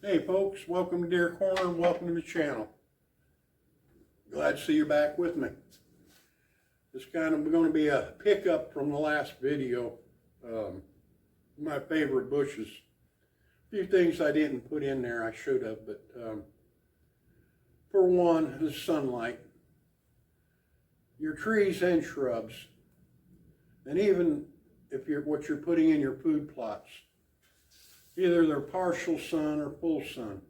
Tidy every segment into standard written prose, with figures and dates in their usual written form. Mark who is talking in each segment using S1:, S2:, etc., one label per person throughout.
S1: Hey folks, welcome to Deer Corner and welcome to the channel. Glad to see you back with me. It's kind of going to be a pickup from the last video. My favorite bushes. A few things I didn't put in there, I should have, but for one, the sunlight. Your trees and shrubs, and even if what you're putting in your food plots, either they're partial sun or full sun.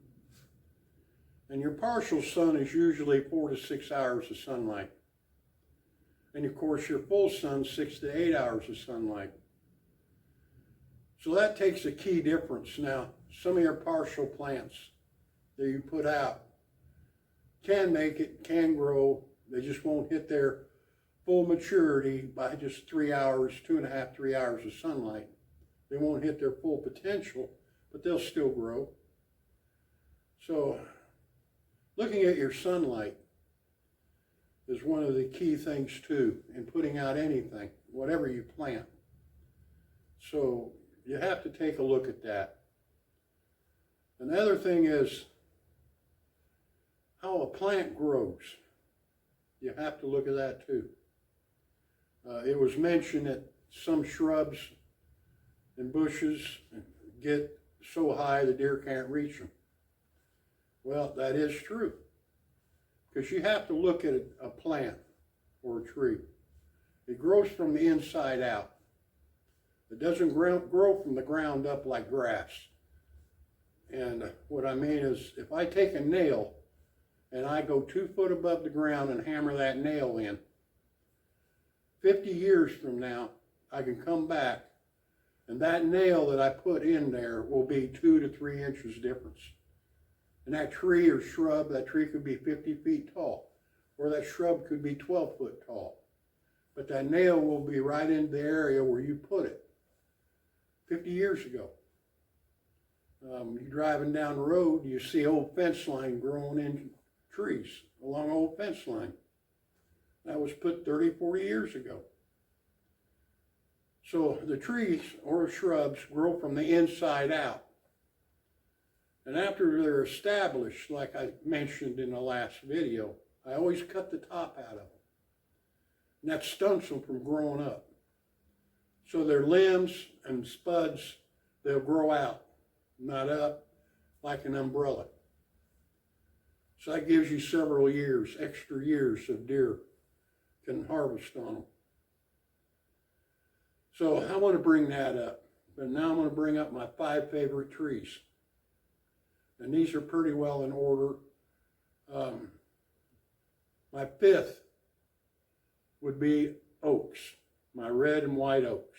S1: And your partial sun is usually 4 to 6 hours of sunlight. And of course your full sun, 6 to 8 hours of sunlight. So that takes a key difference. Now, some of your partial plants that you put out can make it, can grow. They just won't hit their full maturity by just 3 hours, 2.5, 3 hours of sunlight. They won't hit their full potential, but they'll still grow. So looking at your sunlight is one of the key things too in putting out anything, whatever you plant. So you have to take a look at that. And the other thing is how a plant grows. You have to look at that too. It was mentioned that some shrubs and bushes get so high the deer can't reach them. Well, that is true, because you have to look at a plant or a tree. It grows from the inside out. It doesn't grow from the ground up like grass. And what I mean is, if I take a nail and I go 2 foot above the ground and hammer that nail in, 50 years from now, I can come back and that nail that I put in there will be 2 to 3 inches difference. And that tree or shrub, that tree could be 50 feet tall, or that shrub could be 12 foot tall. But that nail will be right in the area where you put it 50 years ago. You're driving down the road, you see old fence line growing in trees along old fence line. That was put 30, 40 years ago. So the trees or shrubs grow from the inside out. And after they're established, like I mentioned in the last video, I always cut the top out of them. And that stunts them from growing up. So their limbs and spuds, they'll grow out, not up like an umbrella. So that gives you several years, extra years of deer can harvest on them. So I want to bring that up, but now I'm going to bring up my 5 favorite trees. And these are pretty well in order. My 5th would be oaks, my red and white oaks.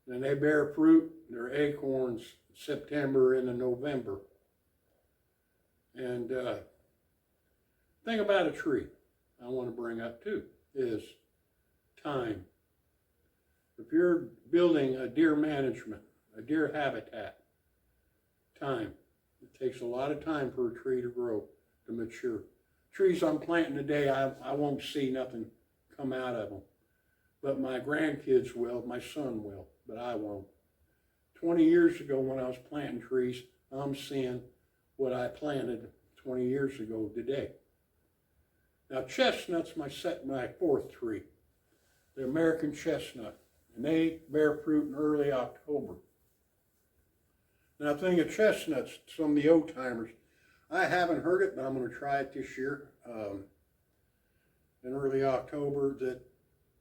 S1: And they bear fruit, they're acorns, September into November. And thing about a tree I want to bring up too is time. If you're building a deer management, a deer habitat, time. It takes a lot of time for a tree to grow, to mature. Trees I'm planting today, I won't see nothing come out of them. But my grandkids will, my son will, but I won't. 20 years ago when I was planting trees, I'm seeing what I planted 20 years ago today. Now chestnut's my 4th tree, the American chestnut, and they bear fruit in early October. Now the thing of chestnuts, some of the old timers, I haven't heard it, but I'm going to try it this year in early October, that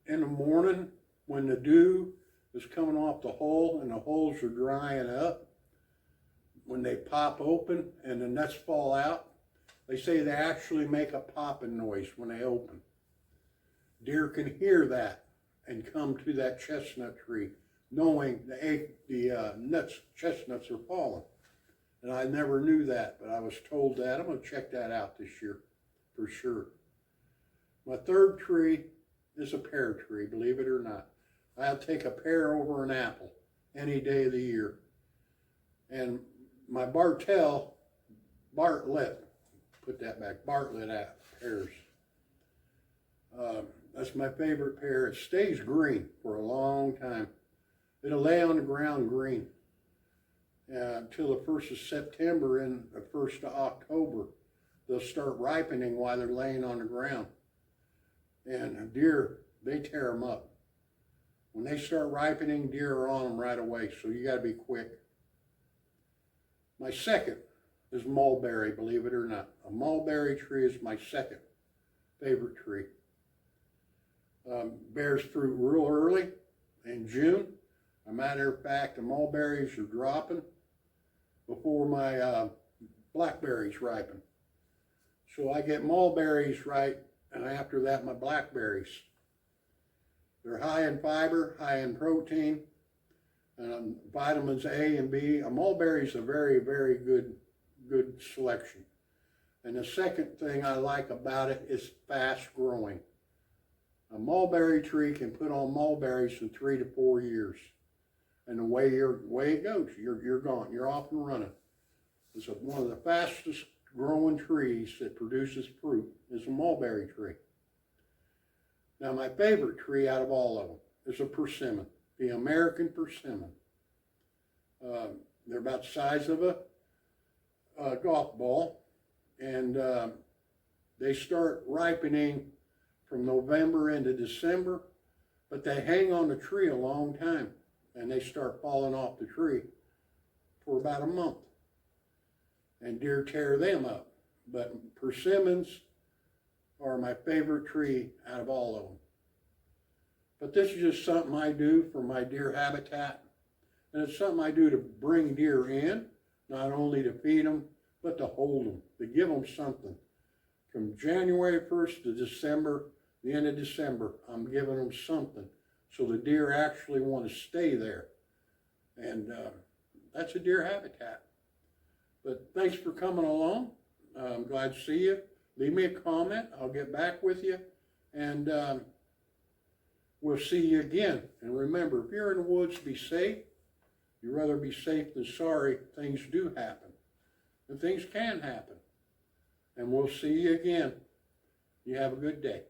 S1: in the morning when the dew is coming off the hull and the hulls are drying up, when they pop open and the nuts fall out, they say they actually make a popping noise when they open. Deer can hear that and come to that chestnut tree, knowing the chestnuts are falling. And I never knew that, but I was told that. I'm going to check that out this year for sure. My 3rd tree is a pear tree, believe it or not. I'll take a pear over an apple any day of the year. And my Bartlett, put that back, Bartlett pears. That's my favorite pear. It stays green for a long time. It'll lay on the ground green. until the 1st of September and the 1st of October. They'll start ripening while they're laying on the ground. And deer, they tear them up. When they start ripening, deer are on them right away, so you got to be quick. My second is mulberry, believe it or not. A mulberry tree is my second favorite tree. Bears fruit real early in June. As a matter of fact, the mulberries are dropping before my blackberries ripen. So I get mulberries right, and after that my blackberries. They're high in fiber, high in protein, vitamins A and B. A mulberry is a very, very good selection. And the second thing I like about it is fast growing. A mulberry tree can put on mulberries in 3 to 4 years. And the way it goes, you're gone. You're off and running. It's one of the fastest growing trees that produces fruit is a mulberry tree. Now my favorite tree out of all of them is a persimmon, the American persimmon. They're about the size of a golf ball, and they start ripening from November into December, but they hang on the tree a long time, and they start falling off the tree for about a month. And deer tear them up. But persimmons are my favorite tree out of all of them. But this is just something I do for my deer habitat. And it's something I do to bring deer in, not only to feed them, but to hold them, to give them something. From January 1st to December, the end of December, I'm giving them something so the deer actually want to stay there. And that's a deer habitat. But thanks for coming along. I'm glad to see you. Leave me a comment. I'll get back with you. And we'll see you again. And remember, if you're in the woods, be safe. You'd rather be safe than sorry. Things do happen. And things can happen. And we'll see you again. You have a good day.